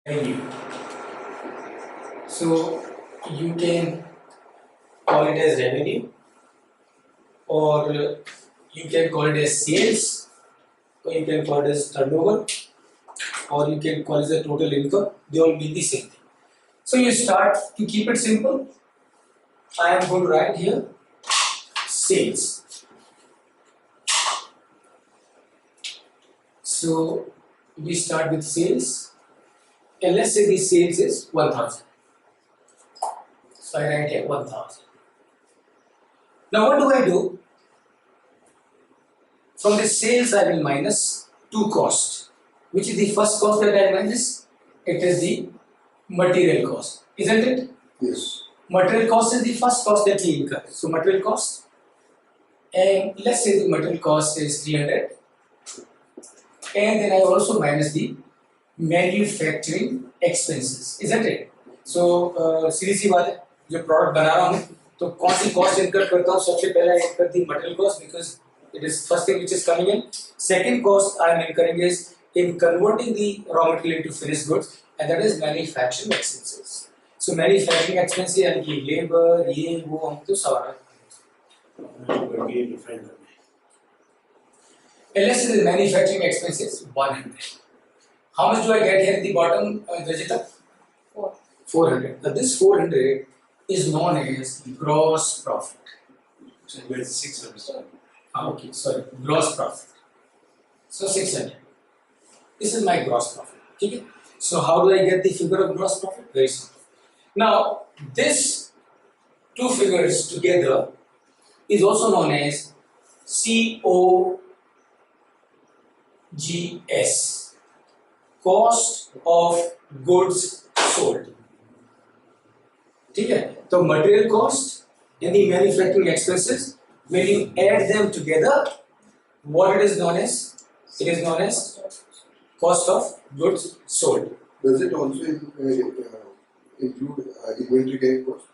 revenue. So you can call it as revenue, or you can call it as sales, or you can call it as turnover, or you can call it as total income. They all mean the same thing. So you start to keep it simple. I am going to write here sales. So we start with sales, and let's say the sales is 1000. So I write here 1000. Now what do I do? From the sales I will minus two costs. Which is the first cost that I minus? It is the material cost, isn't it? Yes. Material cost is the first cost that we incur. So material cost, and let's say the material cost is 300, and then I also minus the manufacturing expenses, isn't it? So सीधी सी बात है, जो product बना रहा हूँ तो कौन सी cost incur करता हूँ? सबसे पहले इनकर दी material cost, because it is first thing which is coming in. Second cost I am incurring is in converting the raw material into finished goods, and that is manufacturing expenses. So manufacturing expenses यानी कि labor ये वो हम तो सारा and let's say the manufacturing expenses 100. How much do I get here at the bottom, Rajita? 400. Now this 400 is known as gross profit. So it's 600. Okay, sorry, gross profit. So 600. This is my gross profit. Okay? So how do I get the figure of gross profit? Very simple. Now this two figures together is also known as COGS, cost of goods sold. ठीक है? तो material cost and the manufacturing expenses, when you add them together, what it is known as? It is known as cost of goods sold. Does it also include inventory carrying cost?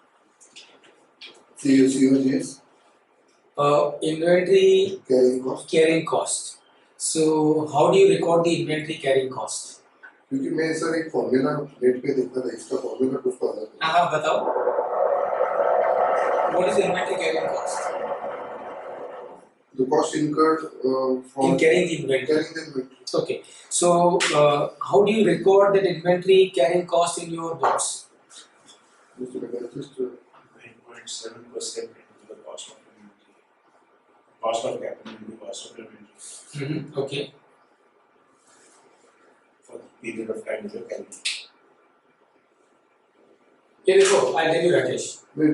COGS? Inventory carrying cost. So how do you record the inventory carrying cost? क्योंकि मैं sir एक formula net पे देखा था, इसका formula कुछ तो अलग है। हाँ बताओ। What is the inventory carrying cost? The cost incurred in carrying the inventory. Okay. So how do you record that inventory carrying cost in your books? Just 9.7% into the cost of inventory. Cost of capital into cost of inventory. Okay. For the period of time you can. Here you go. I'll tell you, Rakesh.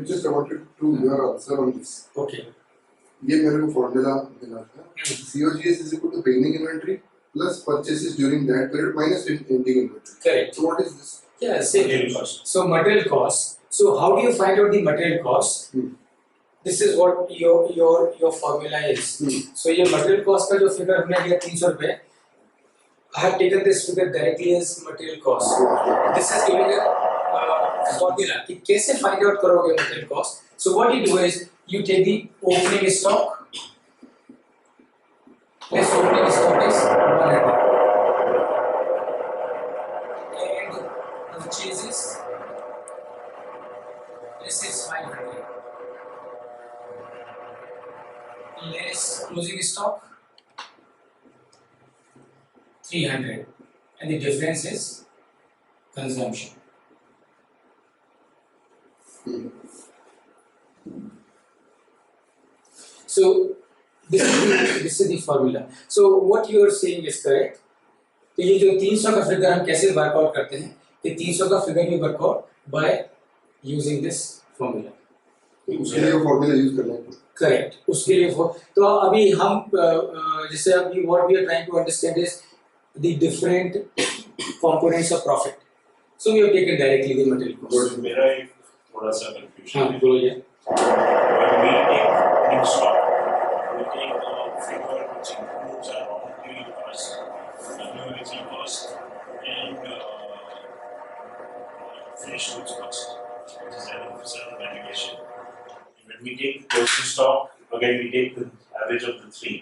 Just I wanted to your answer on this. Okay. ये मेरे को formula मिला था. COGS is equal to beginning inventory plus purchases during that period minus ending inventory. Correct. So what is this? Yeah, same. Material cost. So material cost. So how do you find out the material cost? This is what your formula is. So ये material cost का जो figure हमने लिया 300 रुपए, I have taken this figure directly as material cost. This is giving a formula कि कैसे find out करोगे material cost. So what you do is you take the opening stock. This opening stock is 100 and purchases this is 500 less closing stock 300, and the difference is consumption. So this is the formula. So what you are saying is correct. तो ये जो 300 का figure हम कैसे workout करते हैं? ये 300 का फिगर भी workout by using this formula. उसके लिए फॉर्मूला यूज करना है. Correct. उसके लिए तो अभी हम जैसे अभी what we are trying to understand is the different components of profit. So we have taken directly the material cost. मेरा एक थोड़ा सा confusion. हाँ बोलो ये. When we take opening stock, we take the figure which includes our raw material cost, WHE cost, and finished goods cost, which is 7% valuation. When we take closing stock, again we take the average of the three.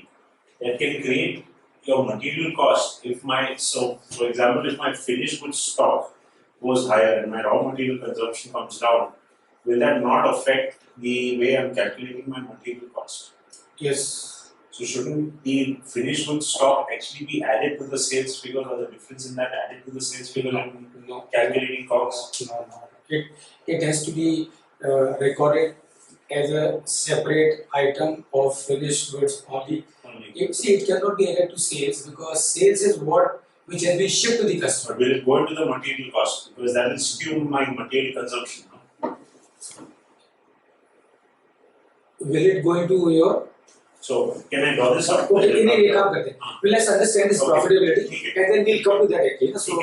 That can create your material cost. If my, so for example, if my finished goods stock goes higher and my raw material consumption comes down, will that not affect the way I'm calculating my material cost? Yes. So shouldn't the finished goods stock actually be added to the sales figure, or the difference in that added to the sales figure and No. calculating costs? No. It has to be recorded as a separate item of finished goods only. You see, it cannot be added to sales because sales is what which has been shipped to the But customer. will it go into the material cost? Because that will skew my material consumption. No? Will it go into your? So can I draw this out? Okay, एक काम करते हैं. Well, let's understand this Okay. profitability, and then we'll come to that actually. So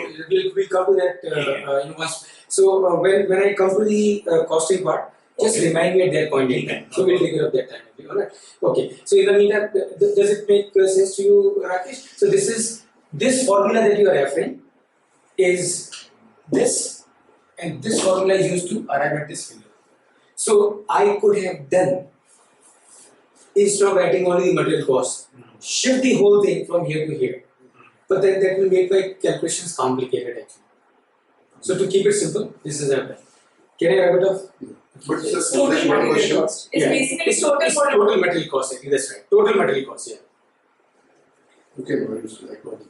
we'll come to that once. So when I come to the costing part, just Okay. remind me at that point in time. Okay. So we'll take care of that time. Okay, all right. Okay. So in the meantime, does it make sense to you, Rakesh? So this formula that you are referring is this, and this formula is used to arrive at this figure. So I could have done, instead of writing only the material cost, shift the whole thing from here to here. But then that will make my calculations complicated actually. So to keep it simple, this is happening. Can I write it off? But just Total one material question. cost. It's basically it's total total material cost. Actually, that's right. Total material cost. Yeah. Okay, no, it's like what?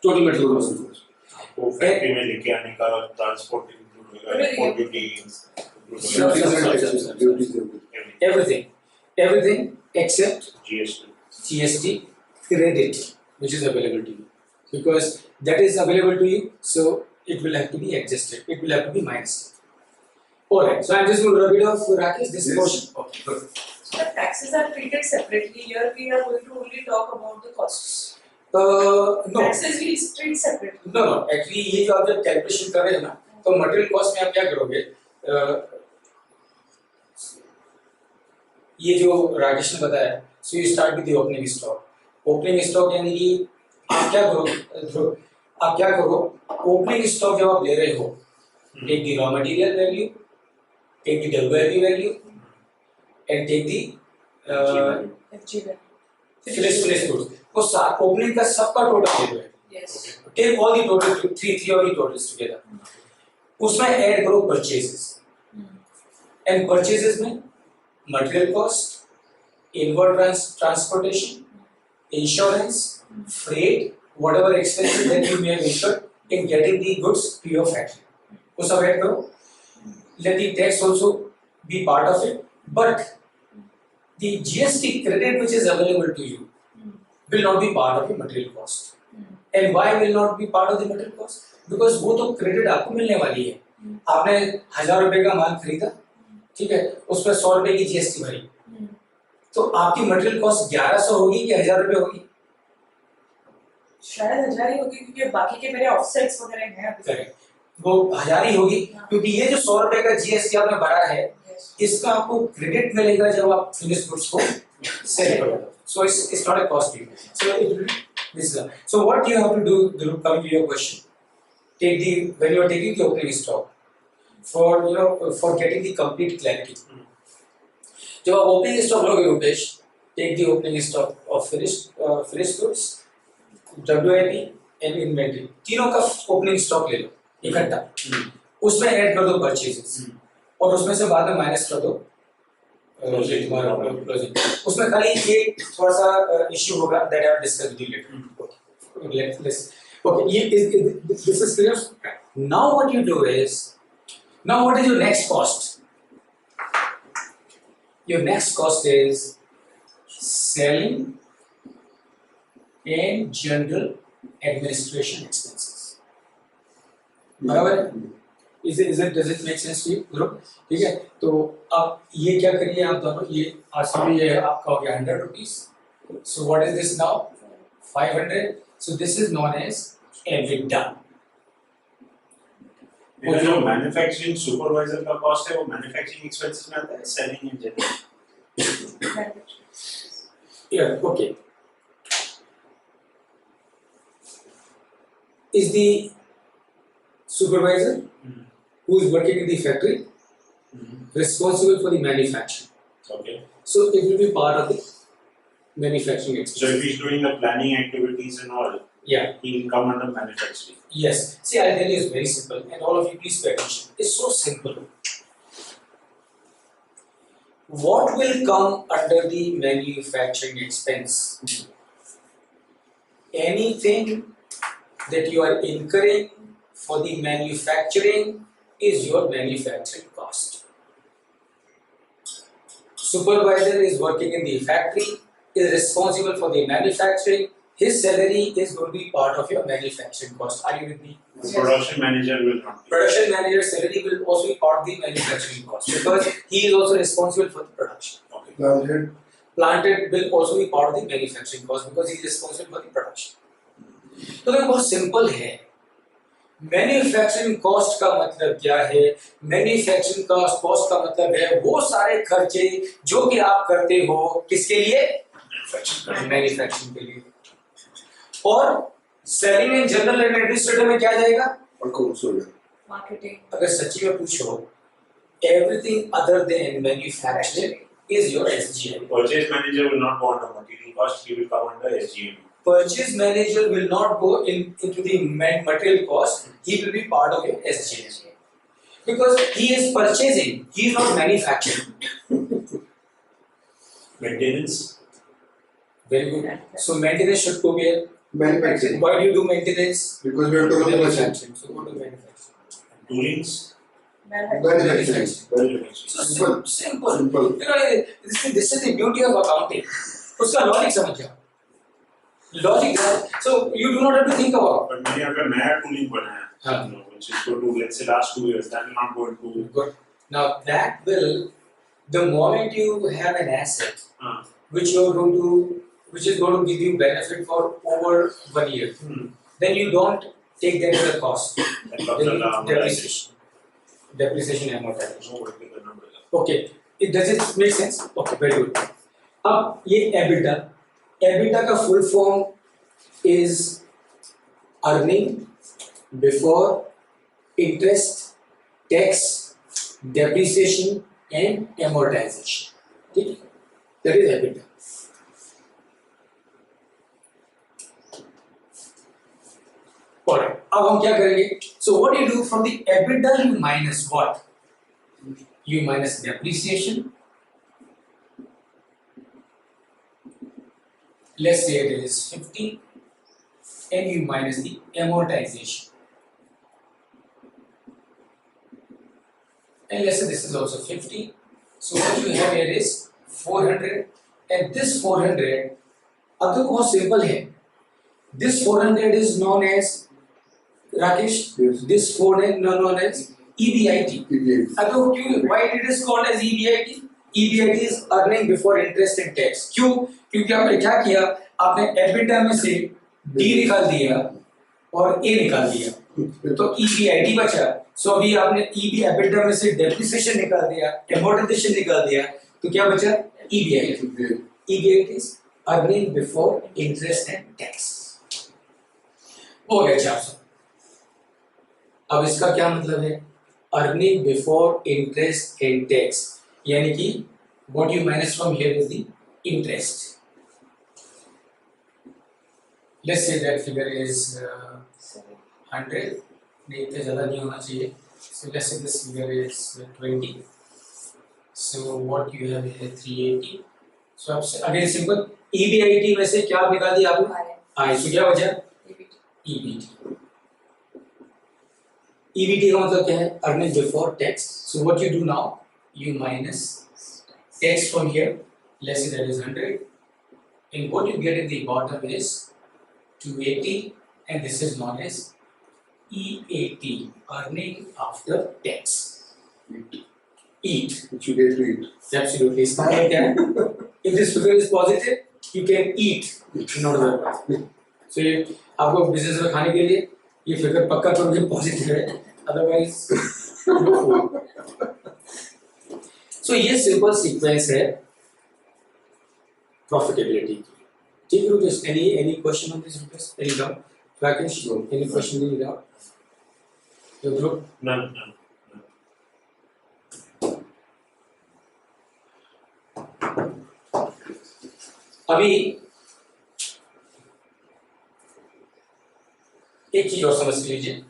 Total material cost. वो factory में लेके आने का transport include होगा, import duty include Sure, होगा, sure, sure, Duties sure, and sure. duties, everything. Everything except GST. GST credit, which is available to you, because that is available to you. So it will have to be adjusted. It will have to be minus. All right. So I'm just going to rub it off, Rakesh. This Yes. portion. Okay. Good. So the taxes are treated separately. Here we are going to only talk about the costs. No. Taxes we treat separately. No. Actually, ये जो आप जब calculation कर रहे हैं ना, तो material cost में आप क्या करोगे? ये जो राकेश ने बताया, so you start with the opening stock. Opening stock यानी कि आप क्या करो? आप क्या करो? Opening stock जब आप ले रहे हो, take the raw material value, take the WIP value, and take the FG value. finished goods. तो opening का सबका टोटल ले लो. Yes. Take all the total, three of the totals together. उसमें ऐड करो purchases. And purchases में material cost, inward transportation, insurance, freight, whatever expenses that you may have incurred in getting the goods to your factory. वो सब add करो. Let the tax also be part of it, but the GST credit which is available to you will not be part of the material cost. And why will not be part of the material cost? Because वो तो credit आपको मिलने वाली है. आपने 1000 रुपए का माल खरीदा, ठीक है, उस पर 100 रुपए की जीएसटी भरी, तो आपकी मटेरियल कॉस्ट 1100 होगी कि 1000 रुपए होगी? शायद 1000 ही होगी क्योंकि बाकी के मेरे ऑफसेट्स वगैरह हैं अभी. करेक्ट, वो 1000 ही होगी क्योंकि ये जो 100 रुपए का जीएसटी आपने भरा है, इसका आपको क्रेडिट मिलेगा जब आप फिनिश गुड्स को सेल करोगे. So it's not a cost. So it will be this is so what you have to do, coming to your question, when you are taking the opening stock for getting the complete clarity. जब आप opening stock लोगे Rupesh, take the opening stock of finished goods, WIP and inventory, तीनों का opening stock ले लो इकट्ठा, उसमें add कर दो purchases और उसमें से बाद में माइनस कर दो क्लोजिंग. उसमें खाली ये थोड़ा सा इश्यू होगा that I have discussed with you later. Let's okay. This is clear. Now what you do is, now what is your next cost? Your next cost is selling and general administration expenses. बराबर है? Does it make sense to you, group? ठीक है, तो आप ये क्या करिए, आप दोनों ये आसपास ये आपका हो गया 100 rupees. So what is this now? 500. So this is known as EBITDA. मेरा जो मैन्युफैक्चरिंग सुपरवाइजर का कॉस्ट है वो मैन्युफैक्चरिंग एक्सपेंसेस में आता है, selling and general. Yeah, okay. Is the supervisor who is working in the factory responsible for the manufacturing? Okay. So it will be part of the manufacturing So expense. if he's doing the planning activities and all, Yeah. he will come under manufacturing. Yes. See, I'll tell you, it's very simple, and all of you please pay attention. It's so simple. What will come under the manufacturing expense? Anything that you are incurring for the manufacturing is your manufacturing cost. Supervisor is working in the factory, is responsible for the manufacturing. His salary is going to be part of your manufacturing cost. Are you with me? The production manager will not. Production manager's salary will also be part of the manufacturing cost because he is also responsible for the production. Okay. Planted. Planted will also be part of the manufacturing cost because he is responsible for the production. तो ये बहुत simple है. Manufacturing cost का मतलब क्या है? Manufacturing cost का मतलब है वो सारे खर्चे जो कि आप करते हो किसके लिए? मैन्युफैक्चरिंग के लिए. और selling and general and administrative में क्या जाएगा? Marketing. अगर सच्ची में पूछो, everything other than manufacturing is your SGM. Purchase manager will not go under material cost, he will come under SGM. Purchase manager will not go into the material cost, he will be part of your SGM. Because he is purchasing, he is not manufacturing. Maintenance. Very good. So maintenance should go where? Manufacturing. Why do you do maintenance? Because we have to run the machine. Manufacturing. So go to manufacturing. Toolings. Manufacturing. Manufacturing. So simple. Simple. You know, this is the beauty of accounting. उसका logic समझ जाओ. Logic है. So you do not have to think about. But मैंने अगर नया tooling बनाया, हाँ. you know, which is going to, let's say, last 2 years, that will not go into. Good. Now that will, the moment you have an asset which you are going to, which is going to give you benefit for over 1 year, then you don't take that as a cost. That comes under amortization. Depreciation and amortization. No, it will be the number. Okay. Does it make sense? Okay, very good. अब ये EBITDA का full form is earning before interest, tax, depreciation and amortization. ठीक है? That is EBITDA. Alright. अब हम क्या करेंगे? So what do you do from the EBITDA? You minus what? You minus depreciation. Let's say it is 50, and you minus the amortization. And let's say this is also 50. So what you have here is 400, and this 400, अब तो बहुत simple है. This 400 is known as Rakesh. Yes. This 400 known as EBIT. EBIT. अब तो क्यों? Why it is called as EBIT? EBIT is earning before interest and tax. क्यों? क्योंकि आपने क्या किया? आपने EBITDA में से D निकाल दिया और A निकाल दिया, तो EBIT बचा. सो अभी आपने EBITDA में से depreciation निकाल दिया, amortization निकाल दिया, तो क्या बचा? EBIT. EBIT is earning before interest and tax. हो गया 400. अब इसका क्या मतलब है? Earning before interest and tax, यानी कि what you minus from here is the interest. Let's say that figure is 100. नहीं इतना ज़्यादा नहीं होना चाहिए. So let's say this figure is 20. So what you have here 380. So again simple. EBIT में से क्या निकाल दिया आपने? I. So क्या बचा? EBT. EBT का मतलब क्या है? Earning before tax. So what you do now? You minus tax from here. Let's say that is 100. And what you get at the bottom is 280, and this is known as EAT, earning after tax. Eat. Which you get to eat. Absolutely. इसका मतलब क्या है? If this figure is positive, you can eat. Not otherwise. So ये आपको business में खाने के लिए ये फिगर पक्का करोगे पॉजिटिव है. Otherwise, no food. So ये सिंपल सीक्वेंस है प्रॉफिटेबिलिटी की. ठीक है, just any question on this? Any doubt? Rakesh, any question? Any doubt? Your group? None. अभी एक चीज और समझ लीजिए,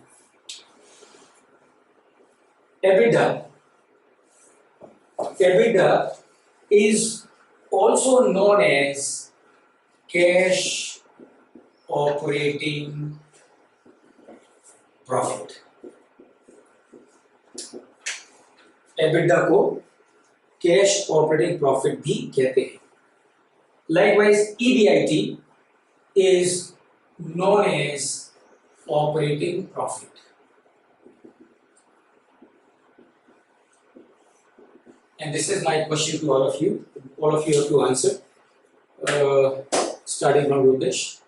EBITDA is also known as cash operating profit. EBITDA को कैश ऑपरेटिंग प्रॉफिट भी कहते हैं. Likewise, EBIT is known as operating profit. And this is my question to all of you. All of you have to answer. Starting from Rupesh.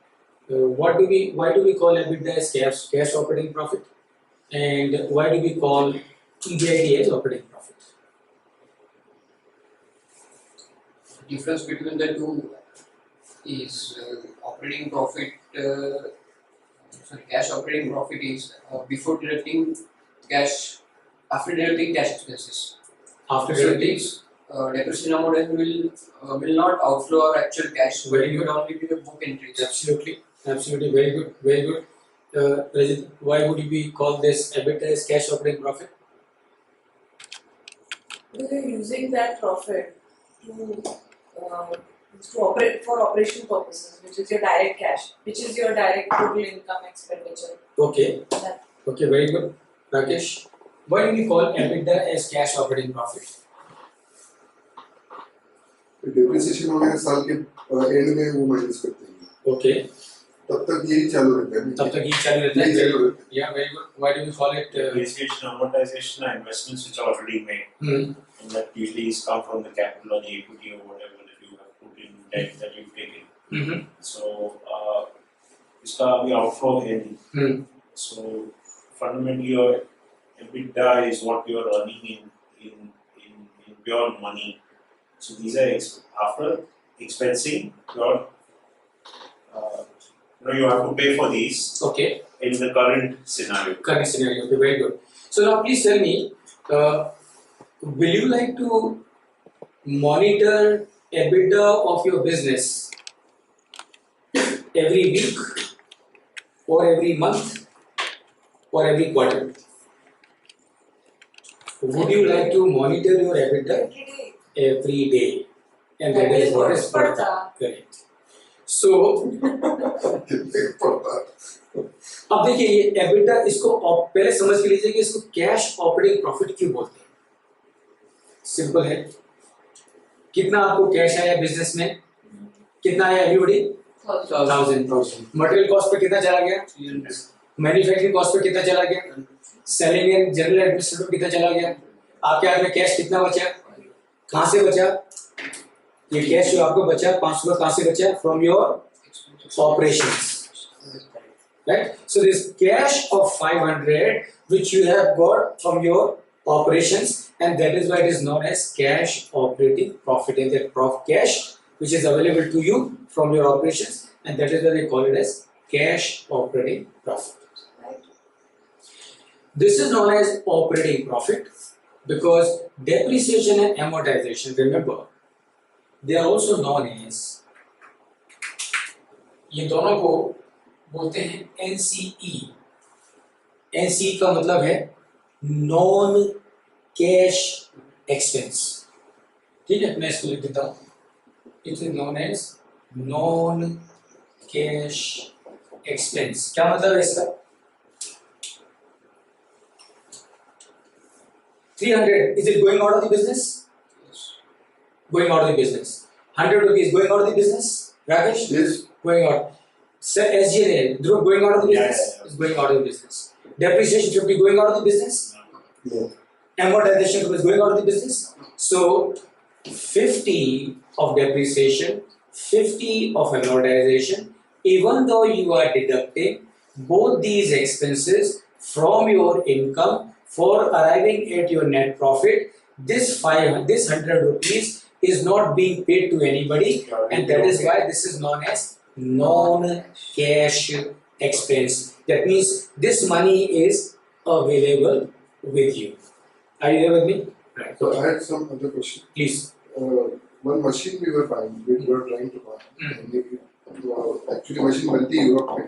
Why do we call EBITDA as cash operating profit? And why do we call EBIT as operating profit? The difference between the two is operating profit. Cash operating profit is before deducting cash, after deducting cash expenses. After So deducting, this depreciation amortization will not outflow our actual cash. Very It good. will only be the book entries. absolutely, very good. Rajit, why would we call this EBITDA as cash operating profit? We are using that profit to operate for operation purposes, which is your direct cash, which is your direct total income expenditure. Okay, That okay, very good. Rakesh, why do we call EBITDA as cash operating profit? Depreciation वगैरह साल के and में वो minus करते हैं, Okay, तब तक यही चालू रहता है. तब तक ये चालू रहता है. यही चालू रहता है. Yeah, very good. Why do we call it? Depreciation, amortization are investments which are already made, and that usually is come from the capital or the equity or whatever that you have put in debt that you've taken. Mm-hmm. So, इसका अभी outflow है नहीं. Hmm. So fundamentally, your EBITDA is what you are earning in pure money. So these are after expensing your, you have to pay for these Okay. in the current scenario. Current scenario. Okay, very good. So now please tell me, will you like to monitor EBITDA of your business every week or every month or every quarter? Would you like to monitor your EBITDA every day. every day? And that is what is Padta. correct. So अब देखिए ये EBITDA इसको पहले समझ के लीजिए कि इसको कैश ऑपरेटिंग प्रॉफिट क्यों बोलते हैं. सिंपल है. कितना आपको कैश आया बिजनेस में, कितना आया एवरीबॉडी? 1000. मटेरियल कॉस्ट पे कितना चला गया? मैन्युफैक्चरिंग कॉस्ट पे कितना चला गया? सेलिंग एंड जनरल एडमिनिस्ट्रेटिव कितना चला गया? आपके हाथ में कैश कितना बचा? कहाँ से बचा? ये कैश जो आपको बचा 500 कहाँ से बचा? From your operations. Right? So this cash of 500 which you have got from your operations, and that is why it is known as cash operating profit. And that cash which is available to you from your operations, and that is why they call it as cash operating profit. This is known as operating profit because depreciation and amortization, remember, they are also known as, ये दोनों को बोलते हैं NCE. NCE का मतलब है non cash expense. ठीक है, मैं इसको लिख देता हूँ. It is known as non cash expense. क्या मतलब है इसका? 300, is it going out of the business? Going out of the business. 100 rupees going out of the business. Rakesh? Yes. Going out. Sir, SG&A, Dhruv, going out of the business? Yeah. Is going out of the business. Depreciation 50 going out of the business? No. Amortization is going out of the business. So 50 of depreciation, 50 of amortization, even though you are deducting both these expenses from your income for arriving at your net profit, this 100 rupees is not being paid to anybody, and that is why this is known as non-cash expense. That means this money is available with you. Are you there with me? Right. So I had some other question. Please. One machine we were trying to buy. Hmm. Actually, machine बनती है Europe में.